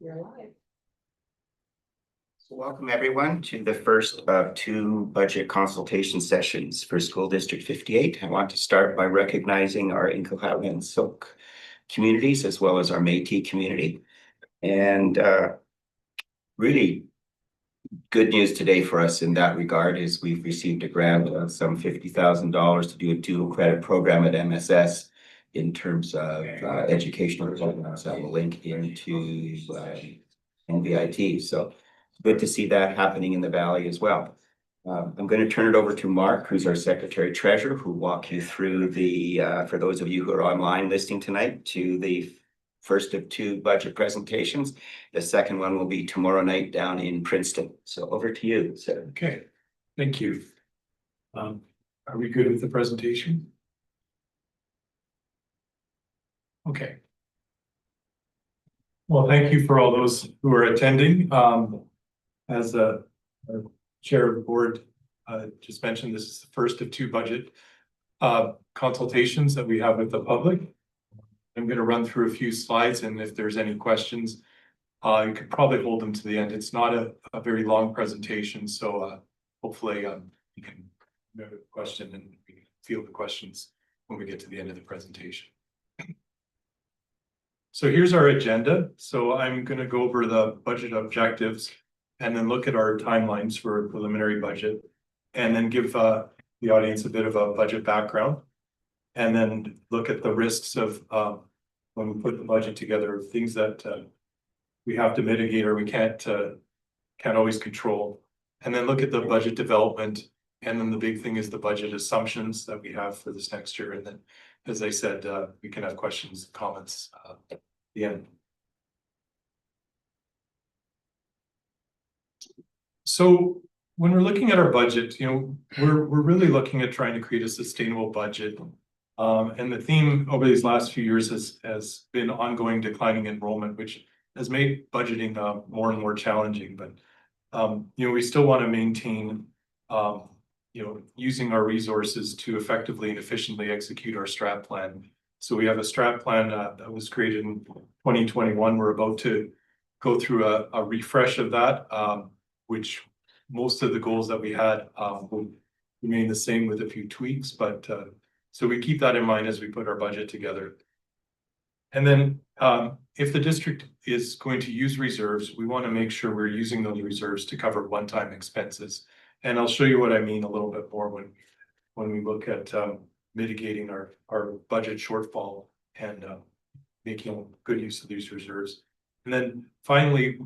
You're live. So welcome everyone to the first of two budget consultation sessions for School District 58. I want to start by recognizing our Incohaven and Silk communities as well as our Métis community. And really good news today for us in that regard is we've received a grant of some $50,000 to do a dual credit program at MSS in terms of educational programs that will link into NVIT. So good to see that happening in the Valley as well. I'm going to turn it over to Mark, who's our Secretary Treasurer, who will walk you through for those of you who are online listening tonight, to the first of two budget presentations. The second one will be tomorrow night down in Princeton. So over to you, sir. Okay, thank you. Are we good with the presentation? Okay. Well, thank you for all those who are attending. As our chair of the board just mentioned, this is the first of two budget consultations that we have with the public. I'm going to run through a few slides, and if there's any questions, you could probably hold them to the end. It's not a very long presentation, so hopefully you can note a question and we can field the questions when we get to the end of the presentation. So here's our agenda. So I'm going to go over the budget objectives and then look at our timelines for a preliminary budget, and then give the audience a bit of a budget background, and then look at the risks of when we put the budget together, things that we have to mitigate or we can't always control, and then look at the budget development. And then the big thing is the budget assumptions that we have for this next year. And then, as I said, we can have questions, comments at the end. So when we're looking at our budget, we're really looking at trying to create a sustainable budget. And the theme over these last few years has been ongoing declining enrollment, which has made budgeting more and more challenging. But we still want to maintain using our resources to effectively and efficiently execute our strat plan. So we have a strat plan that was created in 2021. We're about to go through a refresh of that, which most of the goals that we had will remain the same with a few tweaks. But so we keep that in mind as we put our budget together. And then if the district is going to use reserves, we want to make sure we're using those reserves to cover one-time expenses. And I'll show you what I mean a little bit more when we look at mitigating our budget shortfall and making good use of these reserves. And then finally,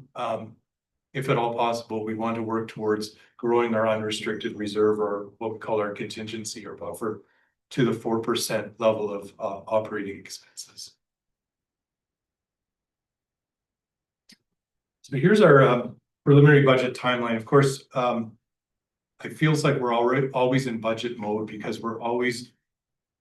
if at all possible, we want to work towards growing our unrestricted reserve, or what we call our contingency or buffer, to the 4% level of operating expenses. So here's our preliminary budget timeline. Of course, it feels like we're always in budget mode because we're always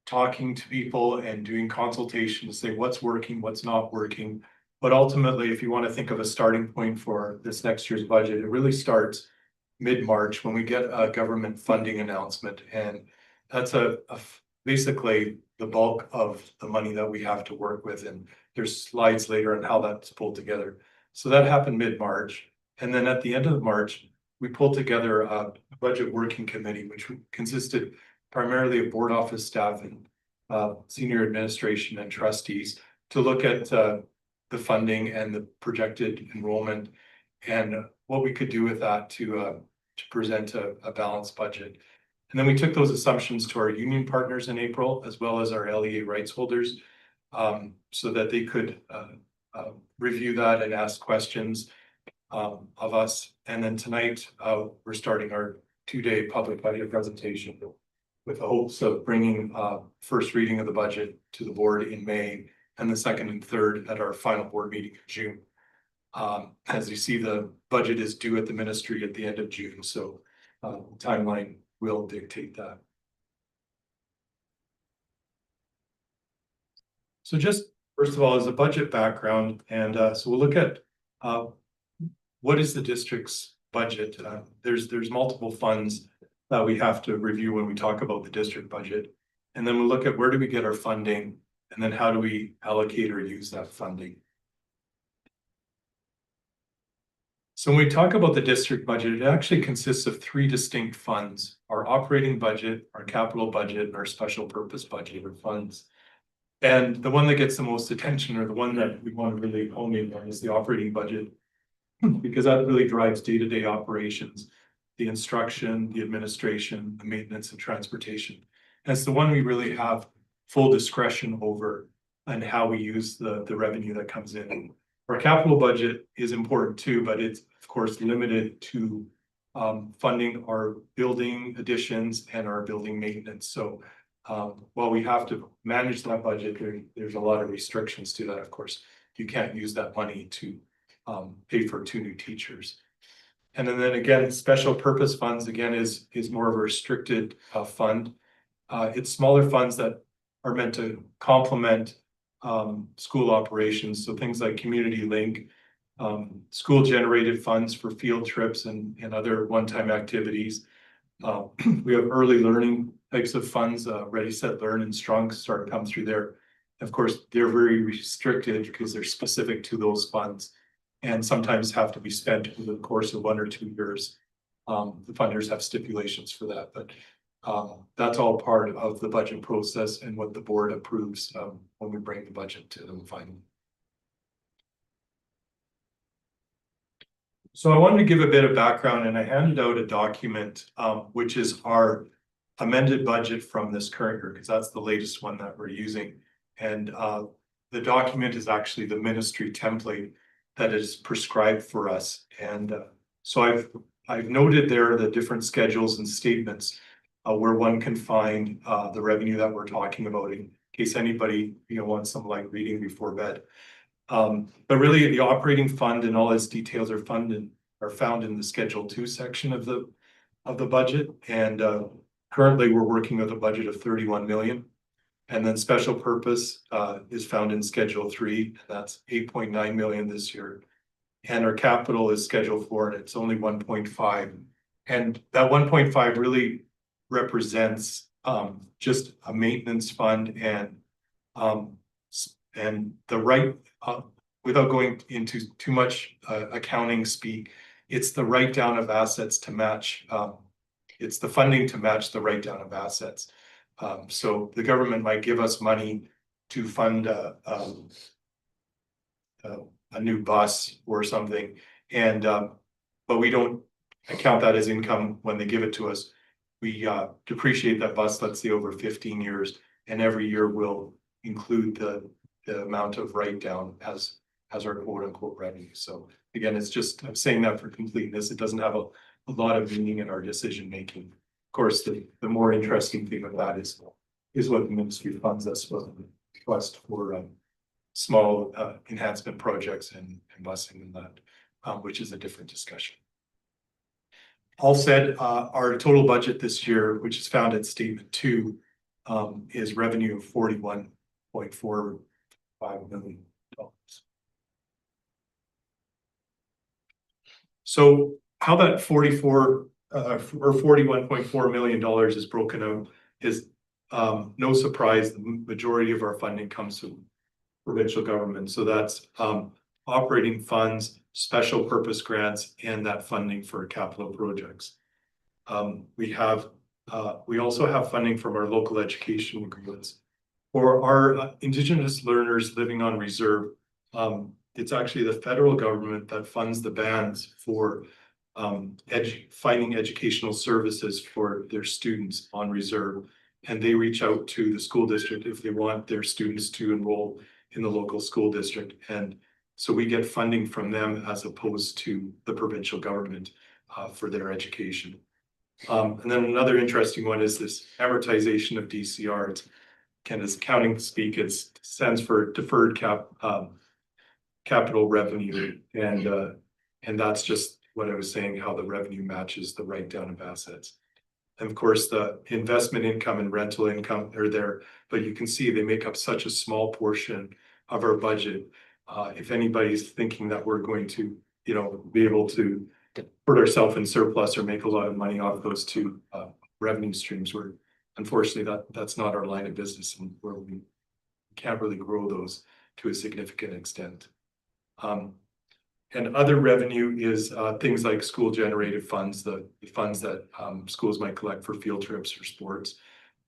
talking to people and doing consultations to say what's working, what's not working. But ultimately, if you want to think of a starting point for this next year's budget, it really starts mid-March when we get a government funding announcement. And that's basically the bulk of the money that we have to work with. And there's slides later on how that's pulled together. So that happened mid-March. And then at the end of March, we pulled together a budget working committee, which consisted primarily of board office staff and senior administration and trustees, to look at the funding and the projected enrollment and what we could do with that to present a balanced budget. And then we took those assumptions to our union partners in April, as well as our LEA rights holders, so that they could review that and ask questions of us. And then tonight, we're starting our two-day public budget presentation with the hopes of bringing first reading of the budget to the board in May, and the second and third at our final board meeting in June. As you see, the budget is due at the ministry at the end of June, so timeline will dictate that. So just first of all, as a budget background, and so we'll look at what is the district's budget. There's multiple funds that we have to review when we talk about the district budget. And then we'll look at where do we get our funding, and then how do we allocate or use that funding. So when we talk about the district budget, it actually consists of three distinct funds: our operating budget, our capital budget, and our special purpose budget or funds. And the one that gets the most attention, or the one that we want to really hone in on, is the operating budget, because that really drives day-to-day operations, the instruction, the administration, the maintenance, and transportation. And it's the one we really have full discretion over and how we use the revenue that comes in. Our capital budget is important too, but it's of course limited to funding our building additions and our building maintenance. So while we have to manage that budget, there's a lot of restrictions to that. Of course, you can't use that money to pay for 2 new teachers. And then again, special purpose funds again is more of a restricted fund. It's smaller funds that are meant to complement school operations. So things like community link, school generated funds for field trips and other one-time activities. We have early learning types of funds, Ready, Set, Learn, and Strong Start come through there. Of course, they're very restricted because they're specific to those funds and sometimes have to be spent over the course of 1 or 2 years. The funders have stipulations for that, but that's all part of the budget process and what the board approves when we bring the budget to them finally. So I wanted to give a bit of background, and I handed out a document, which is our amended budget from this current year, because that's the latest one that we're using. And the document is actually the ministry template that is prescribed for us. And so I've noted there the different schedules and statements where one can find the revenue that we're talking about, in case anybody wants some light reading before bed. But really, the operating fund and all its details are found in the Schedule 2 section of the budget. And currently, we're working with a budget of 31 million. And then special purpose is found in Schedule 3, and that's 8.9 million this year. And our capital is Schedule 4, and it's only 1.5. And that 1.5 really represents just a maintenance fund and the right, without going into too much accounting speak, it's the write down of assets to match, it's the funding to match the write down of assets. So the government might give us money to fund a new bus or something, and but we don't account that as income when they give it to us. We depreciate that bus, let's say, over 15 years, and every year we'll include the amount of write down as our quote unquote revenue. So again, it's just, I'm saying that for completeness. It doesn't have a lot of meaning in our decision making. Of course, the more interesting thing of that is what the ministry funds us with a request for small enhancement projects and busing and that, which is a different discussion. All said, our total budget this year, which is found at statement 2, is revenue of $41.45 million. So how that 44 or $41.4 million is broken out is no surprise. The majority of our funding comes from provincial government. So that's operating funds, special purpose grants, and that funding for capital projects. We also have funding from our local education agreements. For our Indigenous learners living on reserve, it's actually the federal government that funds the bands for finding educational services for their students on reserve. And they reach out to the school district if they want their students to enroll in the local school district. And so we get funding from them as opposed to the provincial government for their education. And then another interesting one is this amortization of DCR. It's kind of accounting speak. It stands for deferred capital revenue, and that's just what I was saying, how the revenue matches the write down of assets. And of course, the investment income and rental income are there, but you can see they make up such a small portion of our budget. If anybody's thinking that we're going to, be able to put ourselves in surplus or make a lot of money off those two revenue streams, where unfortunately that's not our line of business, and where we can't really grow those to a significant extent. And other revenue is things like school generated funds, the funds that schools might collect for field trips or sports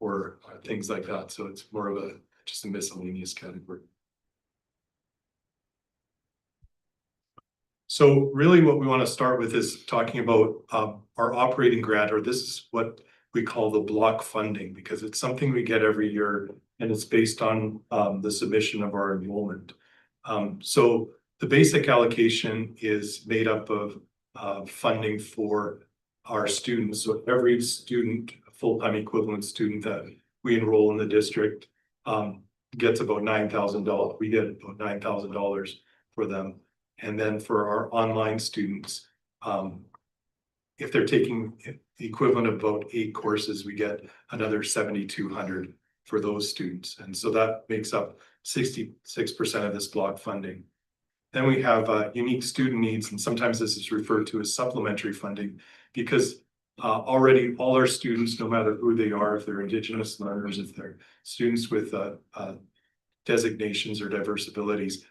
or things like that. So it's more of just a miscellaneous category. So really what we want to start with is talking about our operating grant, or this is what we call the block funding, because it's something we get every year and it's based on the submission of our enrollment. So the basic allocation is made up of funding for our students. So every student, full-time equivalent student that we enroll in the district gets about $9,000. We get about $9,000 for them. And then for our online students, if they're taking the equivalent of about 8 courses, we get another 7,200 for those students. And so that makes up 66% of this block funding. Then we have unique student needs, and sometimes this is referred to as supplementary funding, because already all our students, no matter who they are, if they're Indigenous learners, if they're students with designations or diverse abilities,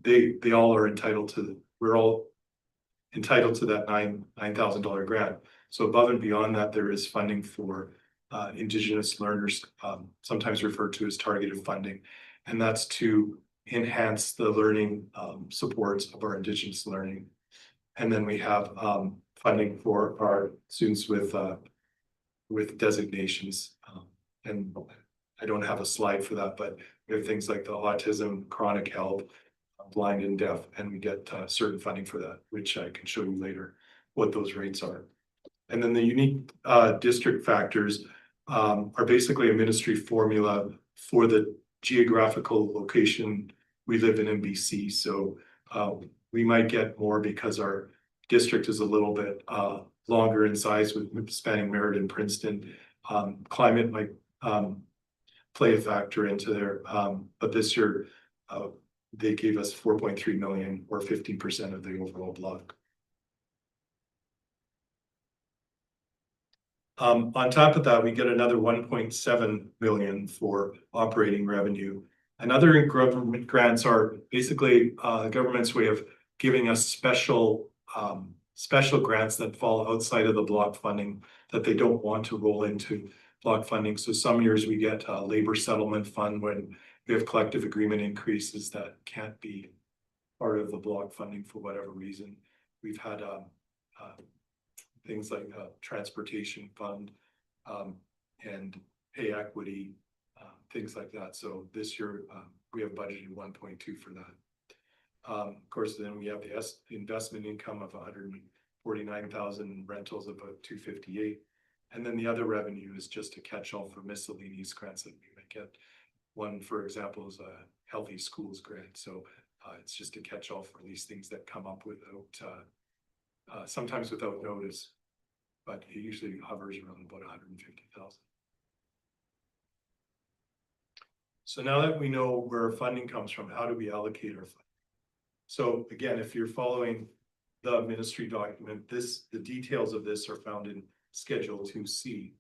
they all are entitled to, we're all entitled to that $9,000 grant. So above and beyond that, there is funding for Indigenous learners, sometimes referred to as targeted funding. And that's to enhance the learning supports of our Indigenous learning. And then we have funding for our students with designations. And I don't have a slide for that, but we have things like the autism, chronic health, blind and deaf, and we get certain funding for that, which I can show you later what those rates are. And then the unique district factors are basically a ministry formula for the geographical location we live in BC. So we might get more because our district is a little bit longer in size with spanning Merritt and Princeton. Climate might play a factor into there, but this year they gave us 4.3 million, or 15% of the overall block. On top of that, we get another 1.7 million for operating revenue. And other government grants are basically the government's way of giving us special grants that fall outside of the block funding that they don't want to roll into block funding. So some years we get a labor settlement fund when we have collective agreement increases that can't be part of the block funding for whatever reason. We've had things like a transportation fund and pay equity, things like that. So this year we have budgeted 1.2 for that. Of course, then we have the investment income of 149,000, rentals of about 258. And then the other revenue is just a catch-all for miscellaneous grants that we may get. One, for example, is a Healthy Schools grant. So it's just a catch-all for these things that come up without, sometimes without notice, but it usually hovers around about 150,000. So now that we know where our funding comes from, how do we allocate our funding? So again, if you're following the ministry document, the details of this are found in Schedule 2C.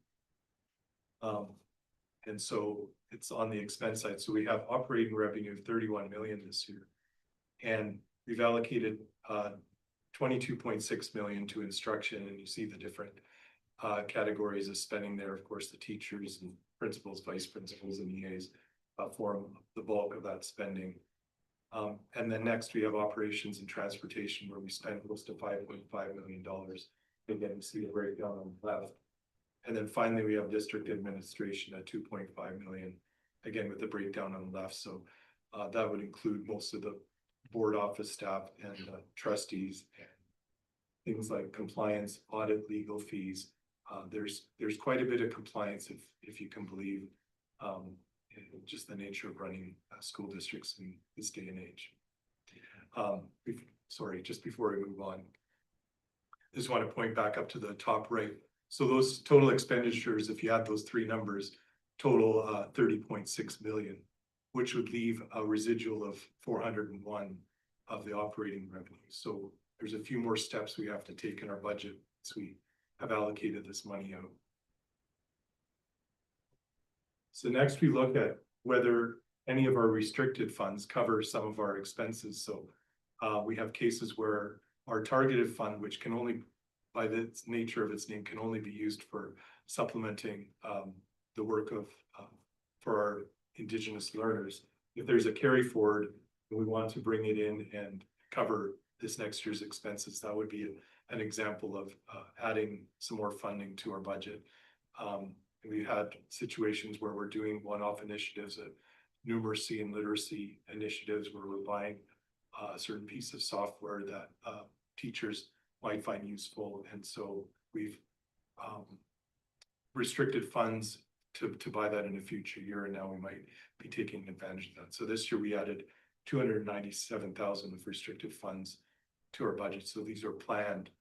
And so it's on the expense side. So we have operating revenue of 31 million this year. And we've allocated 22.6 million to instruction, and you see the different categories of spending there. Of course, the teachers and principals, vice principals, and EAs form the bulk of that spending. And then next we have operations and transportation, where we spend close to $5.5 million. Again, you see the breakdown on the left. And then finally, we have district administration at 2.5 million, again, with the breakdown on the left. So that would include most of the board office staff and trustees, and things like compliance, audit, legal fees. There's quite a bit of compliance, if you can believe, just the nature of running school districts in this day and age. Sorry, just before we move on, I just want to point back up to the top right. So those total expenditures, if you add those three numbers, total 30.6 million, which would leave a residual of 401 of the operating revenue. So there's a few more steps we have to take in our budget as we have allocated this money out. So next we look at whether any of our restricted funds cover some of our expenses. So We have cases where our targeted fund, which can only, by the nature of its name, can only be used for supplementing the work of for our Indigenous learners. If there's a carry forward and we want to bring it in and cover this next year's expenses, that would be an example of adding some more funding to our budget. We've had situations where we're doing one-off initiatives, numeracy and literacy initiatives, where we're buying a certain piece of software that teachers might find useful. And so we've restricted funds to buy that in a future year, and now we might be taking advantage of that. So this year we added 297,000 of restricted funds to our budget. So these are planned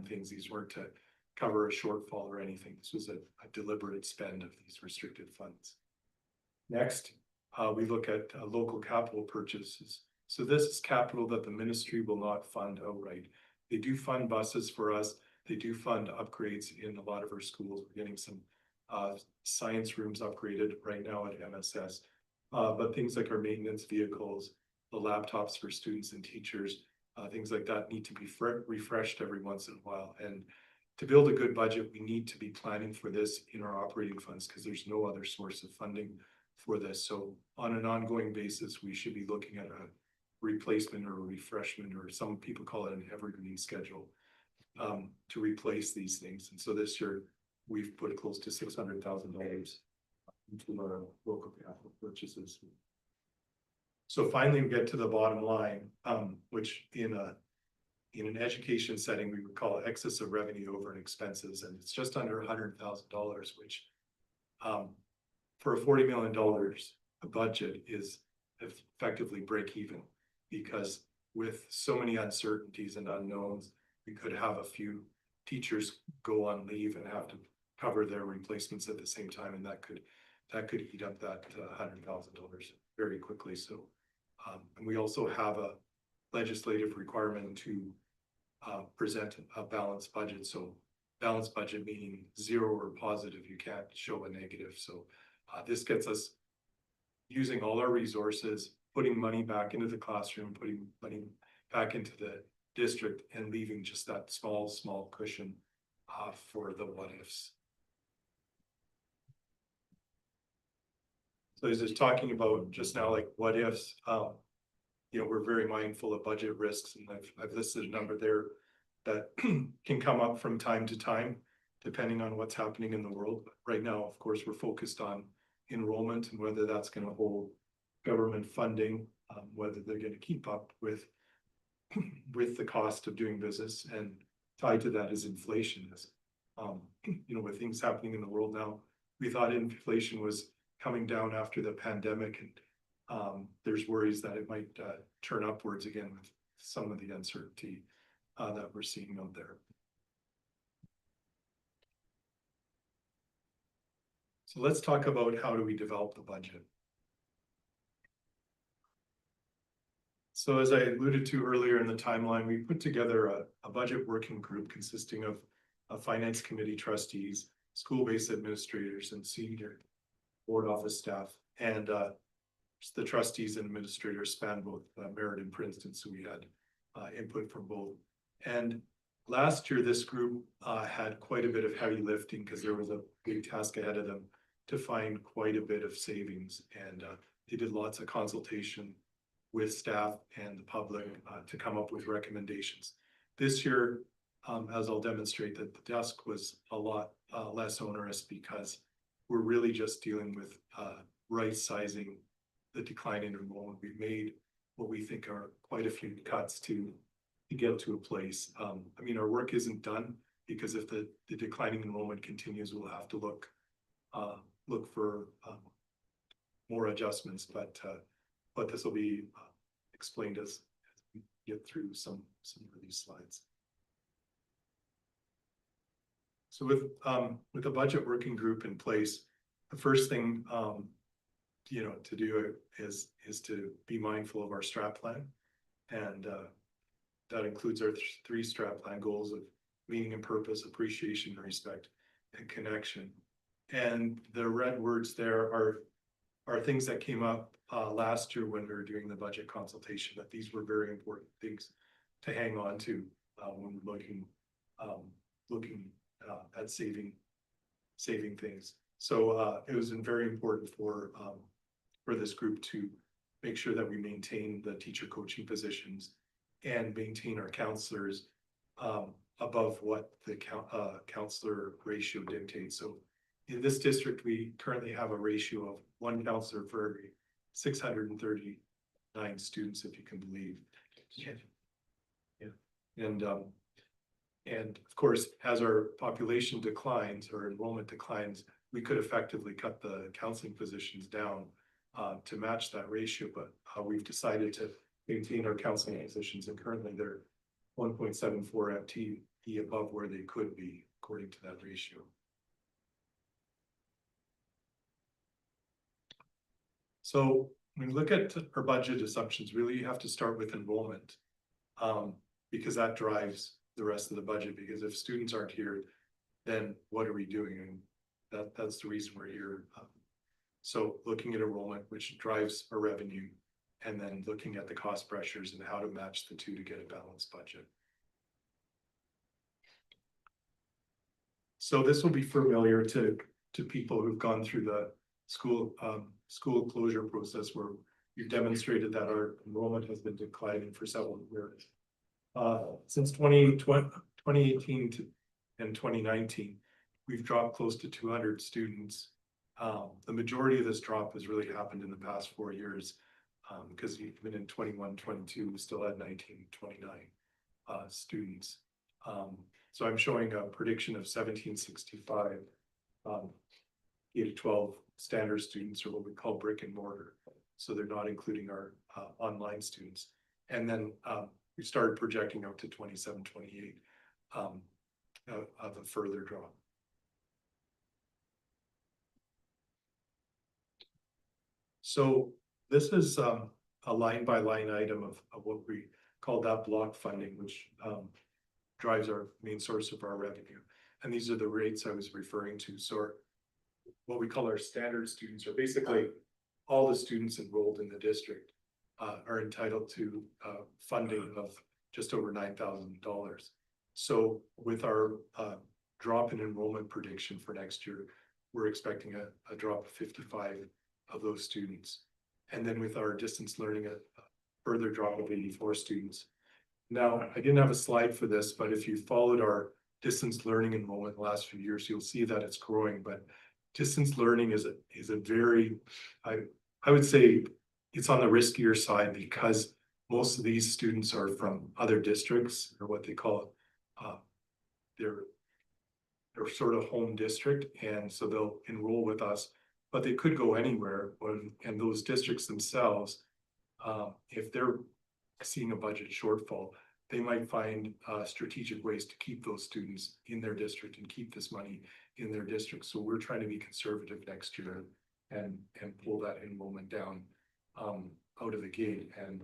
things. These weren't to cover a shortfall or anything. This was a deliberate spend of these restricted funds. Next, we look at local capital purchases. So this is capital that the ministry will not fund outright. They do fund buses for us. They do fund upgrades in a lot of our schools. We're getting some science rooms upgraded right now at MSS. But things like our maintenance vehicles, the laptops for students and teachers, things like that need to be refreshed every once in a while. And to build a good budget, we need to be planning for this in our operating funds, because there's no other source of funding for this. So on an ongoing basis, we should be looking at a replacement or a refreshment, or some people call it an evergreen schedule, to replace these things. And so this year we've put close to $600,000 into our local capital purchases. So finally we get to the bottom line, which in an education setting we would call excess of revenue over expenses, and it's just under $100,000, which for a $40 million a budget is effectively break even, because with so many uncertainties and unknowns, we could have a few teachers go on leave and have to cover their replacements at the same time, and that could eat up that $100,000 very quickly. So and we also have a legislative requirement to present a balanced budget. So balanced budget meaning zero or positive, you can't show a negative. So this gets us using all our resources, putting money back into the classroom, putting money back into the district, and leaving just that small cushion for the what ifs. So as I was talking about just now, like what ifs, you know, we're very mindful of budget risks, and I've listed a number there that can come up from time to time, depending on what's happening in the world. But right now, of course, we're focused on enrollment and whether that's going to hold government funding, whether they're going to keep up with the cost of doing business, and tied to that is inflation. You know, with things happening in the world now, we thought inflation was coming down after the pandemic, and there's worries that it might turn upwards again with some of the uncertainty that we're seeing out there. So let's talk about how do we develop the budget. So as I alluded to earlier in the timeline, we put together a budget working group consisting of finance committee trustees, school-based administrators, and senior board office staff. And the trustees and administrators span both Merritt and Princeton, so we had input from both. And last year, this group had quite a bit of heavy lifting, because there was a big task ahead of them to find quite a bit of savings. And they did lots of consultation with staff and the public to come up with recommendations. This year, as I'll demonstrate, that the desk was a lot less onerous, because we're really just dealing with right sizing the decline in enrollment. We've made what we think are quite a few cuts to get to a place. I mean, our work isn't done, because if the declining enrollment continues, we'll have to look for more adjustments, but this will be explained as we get through some of these slides. So with the budget working group in place, the first thing you know to do is to be mindful of our strat plan, and that includes our three strat plan goals of meaning and purpose, appreciation, respect, and connection. And the red words there are are things that came up last year when we were doing the budget consultation, that these were very important things to hang on to when we're looking at saving things. So it was very important for this group to make sure that we maintain the teacher coaching positions and maintain our counselors above what the counselor ratio dictates. So in this district, we currently have a ratio of one counselor for every 639 students, if you can believe. Yeah. And of course, as our population declines or enrollment declines, we could effectively cut the counseling positions down to match that ratio, but we've decided to maintain our counseling positions, and currently they're 1.74 FTE above where they could be according to that ratio. So when we look at our budget assumptions, really you have to start with enrollment because that drives the rest of the budget. Because if students aren't here, then what are we doing? And that's the reason we're here. So looking at enrollment, which drives our revenue, and then looking at the cost pressures and how to match the two to get a balanced budget. So this will be familiar to people who've gone through the school closure process, where we've demonstrated that our enrollment has been declining for several years. Since 2018 and 2019, we've dropped close to 200 students. The majority of this drop has really happened in the past 4 years, because even in 21, 22, we still had 19, 29 students. So I'm showing a prediction of 1765 K-12 standard students, or what we call brick and mortar. So they're not including our online students. And then we started projecting out to 27, 28 of a further drop. So this is a line by line item of what we call that block funding, which drives our main source of our revenue. And these are the rates I was referring to. So what we call our standard students are basically all the students enrolled in the district are entitled to funding of just over $9,000. So with our drop in enrollment prediction for next year, we're expecting a drop of 55 of those students. And then with our distance learning, a further drop of 84 students. Now, I didn't have a slide for this, but if you followed our distance learning enrollment the last few years, you'll see that it's growing. But distance learning is a very, I would say it's on the riskier side, because most of these students are from other districts, or what they call their sort of home district, and so they'll enroll with us, but they could go anywhere. And those districts themselves, if they're seeing a budget shortfall, they might find strategic ways to keep those students in their district and keep this money in their district. So we're trying to be conservative next year and pull that enrollment down out of the gate. And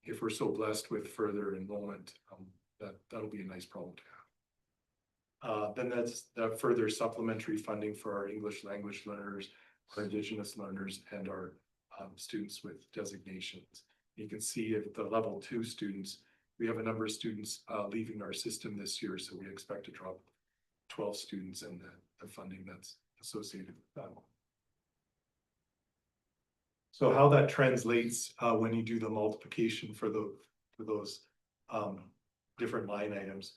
if we're so blessed with further enrollment, that'll be a nice problem to have. Then that's the further supplementary funding for our English language learners, our Indigenous learners, and our students with designations. You can see at the level 2 students, we have a number of students leaving our system this year, so we expect to drop 12 students in the funding that's associated with that. So how that translates when you do the multiplication for those different line items,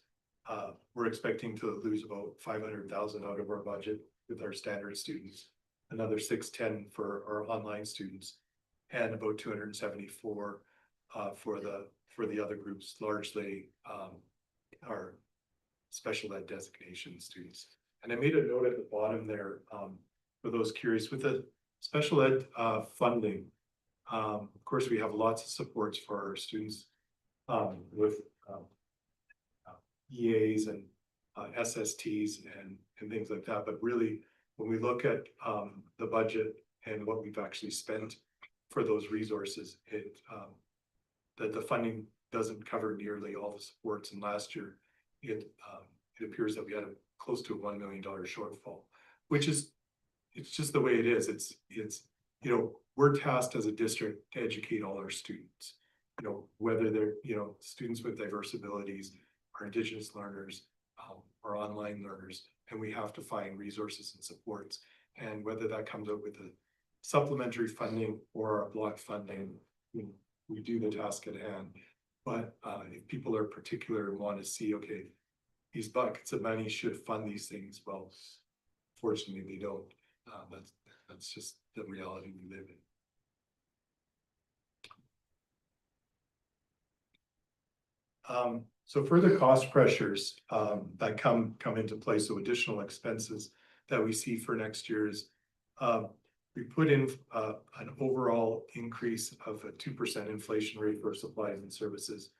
we're expecting to lose about 500,000 out of our budget with our standard students, another 610 for our online students, and about 274 for the other groups, largely our special ed designation students. And I made a note at the bottom there for those curious with the special ed funding. Of course, we have lots of supports for our students with EAs and SSTs and things like that. But really, when we look at the budget and what we've actually spent for those resources, that the funding doesn't cover nearly all the supports. And last year, it appears that we had close to a $1 million shortfall, which is, it's just the way it is. It's you know, we're tasked as a district to educate all our students. You know, whether they're, you know, students with diverse abilities, or Indigenous learners, or online learners, and we have to find resources and supports. And whether that comes up with a supplementary funding or a block funding, we do the task at hand. But if people are particular and want to see, okay, these buckets of money should fund these things, well, fortunately they don't. That's just the reality we live in. So further cost pressures that come into play, so additional expenses that we see for next year's, we put in an overall increase of a 2% inflation rate for supplies and services,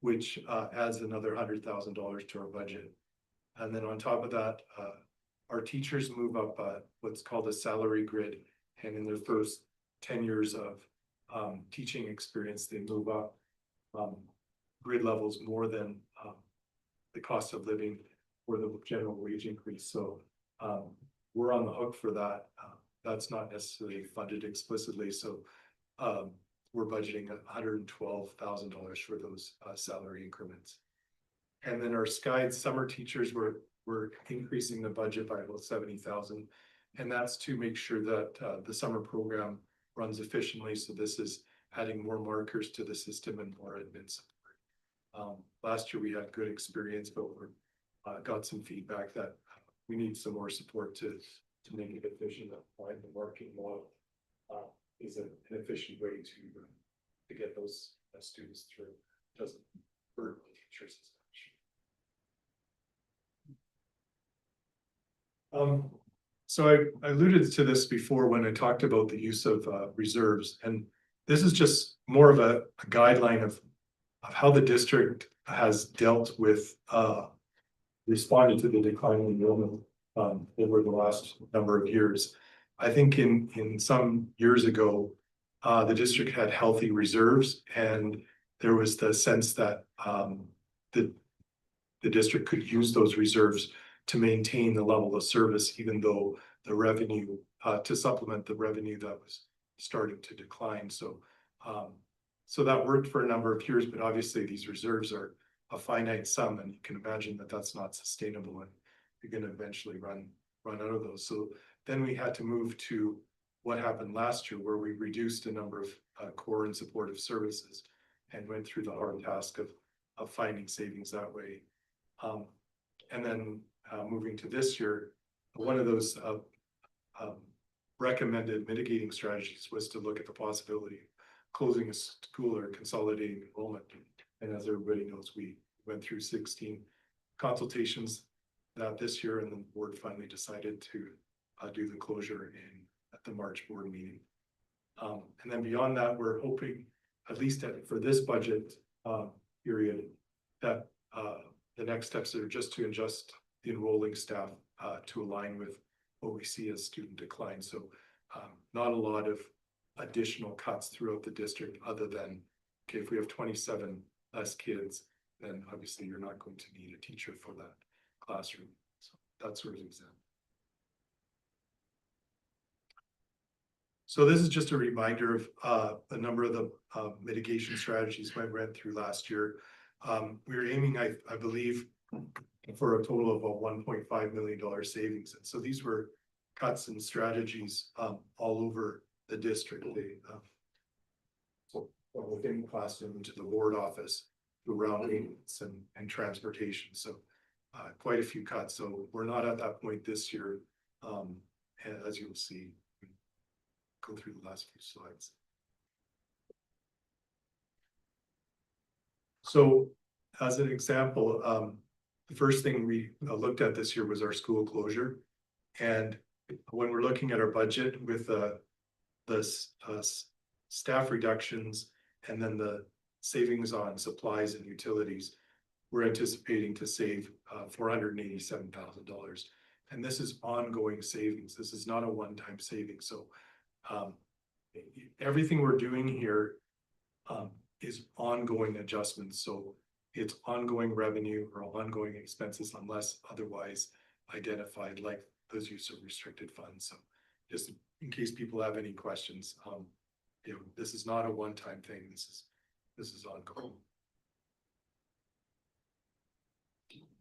which adds another $100,000 to our budget. And then on top of that, our teachers move up what's called a salary grid, and in their first 10 years of teaching experience, they move up grid levels more than the cost of living or the general wage increase. So we're on the hook for that. That's not necessarily funded explicitly. So we're budgeting $112,000 for those salary increments. And then our Sky summer teachers, we're increasing the budget by about $70,000. And that's to make sure that the summer program runs efficiently. So this is adding more markers to the system and more admin support. Last year we had good experience, but we got some feedback that we need some more support to make it efficient. Applying the marking model is an efficient way to get those students through. It doesn't burden the teachers as much. So I alluded to this before when I talked about the use of reserves, and this is just more of a guideline of how the district has dealt with responding to the decline in enrollment over the last number of years. I think in some years ago, the district had healthy reserves, and there was the sense that the district could use those reserves to maintain the level of service, even though the revenue to supplement the revenue that was starting to decline. So that worked for a number of years, but obviously these reserves are a finite sum, and you can imagine that that's not sustainable, and you're going to eventually run out of those. So then we had to move to what happened last year, where we reduced a number of core and supportive services and went through the hard task of finding savings that way. And then moving to this year, one of those recommended mitigating strategies was to look at the possibility of closing a school or consolidating enrollment. And as everybody knows, we went through 16 consultations this year, and then the board finally decided to do the closure at the March board meeting. And then beyond that, we're hoping, at least for this budget period, that the next steps are just to adjust the enrolling staff to align with what we see as student decline. So not a lot of additional cuts throughout the district, other than, okay, if we have 27 less kids, then obviously you're not going to need a teacher for that classroom. So that sort of example. So this is just a reminder of a number of the mitigation strategies we went through last year. We were aiming, I believe, for a total of a $1.5 million savings. And so these were cuts and strategies all over the district. So within the classroom, to the board office, around maintenance and transportation. So quite a few cuts. So we're not at that point this year, as you'll see. Go through the last few slides. So as an example, the first thing we looked at this year was our school closure. And when we're looking at our budget with the staff reductions and then the savings on supplies and utilities, we're anticipating to save $487,000. And this is ongoing savings. This is not a one-time saving. So everything we're doing here is ongoing adjustments. So it's ongoing revenue or ongoing expenses unless otherwise identified, like those use of restricted funds. So just in case people have any questions. You know, this is not a one-time thing. This is ongoing.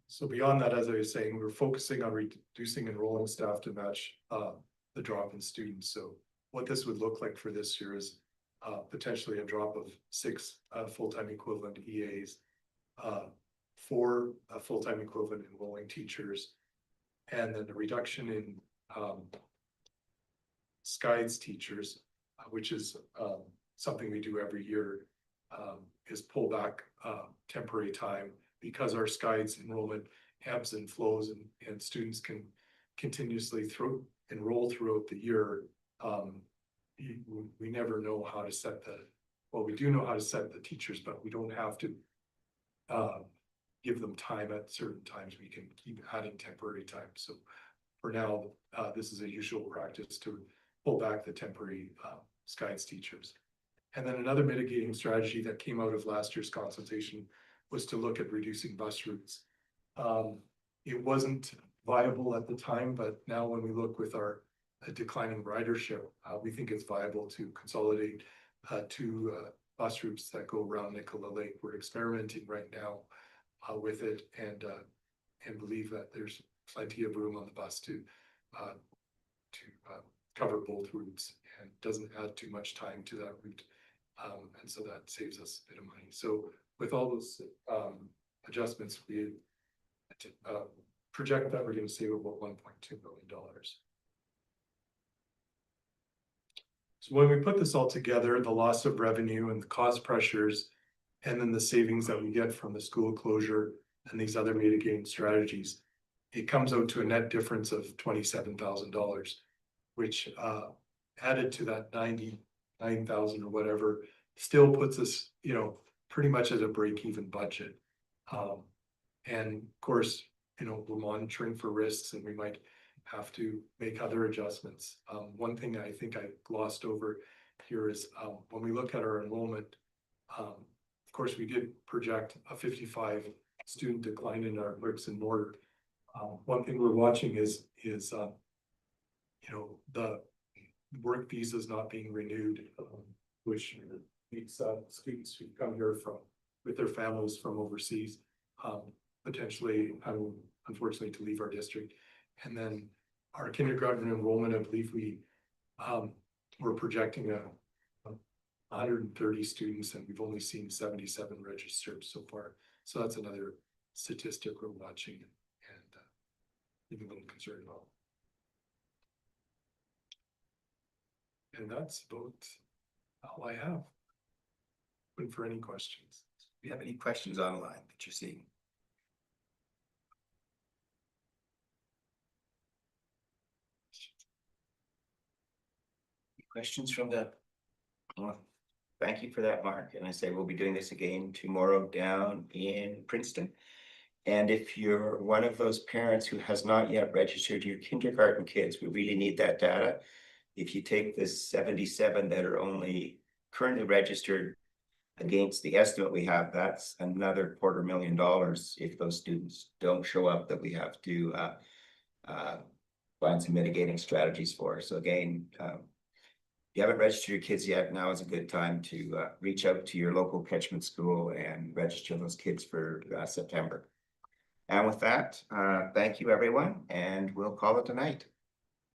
So beyond that, as I was saying, we're focusing on reducing enrolling staff to match the drop in students. So what this would look like for this year is potentially a drop of 6 full-time equivalent EAs, 4 full-time equivalent enrolling teachers, and then a reduction in SCIDES teachers, which is something we do every year, is pull back temporary time because our SCIDES enrollment ebbs and flows, and students can continuously enroll throughout the year. We never know how to set we do know how to set the teachers, but we don't have to give them time at certain times. We can keep adding temporary time. So for now, this is a usual practice to pull back the temporary SCIDES teachers. And then another mitigating strategy that came out of last year's consultation was to look at reducing bus routes. It wasn't viable at the time, but now when we look with our declining ridership, we think it's viable to consolidate 2 bus routes that go around Nicola Lake. We're experimenting right now with it, and believe that there's plenty of room on the bus to cover both routes, and doesn't add too much time to that route, and so that saves us a bit of money. So with all those adjustments, we project that we're going to save about $1.2 million. So when we put this all together, the loss of revenue and the cost pressures, and then the savings that we get from the school closure and these other mitigating strategies, it comes out to a net difference of $27,000, which added to that 99,000 or whatever, still puts us, you know, pretty much at a break-even budget. And of course, you know, we're monitoring for risks, and we might have to make other adjustments. One thing I think I glossed over here is when we look at our enrollment, of course, we did project a 55 student decline in our bricks and mortar. One thing we're watching is you know, the work visas not being renewed, which means students who come here with their families from overseas, potentially unfortunately to leave our district. And then our kindergarten enrollment, I believe we're projecting 130 students, and we've only seen 77 registered so far. So that's another statistic we're watching and being a little concerned about. And that's about all I have. Open for any questions. Do you have any questions online that you're seeing? Questions from the, well, thank you for that, Mark. And I say we'll be doing this again tomorrow down in Princeton. And if you're one of those parents who has not yet registered your kindergarten kids, we really need that data. If you take the 77 that are only currently registered against the estimate we have, that's another $250,000 if those students don't show up, that we have to find some mitigating strategies for. So again, if you haven't registered your kids yet, now is a good time to reach out to your local catchment school and register those kids for September. And with that, thank you everyone, and we'll call it a night.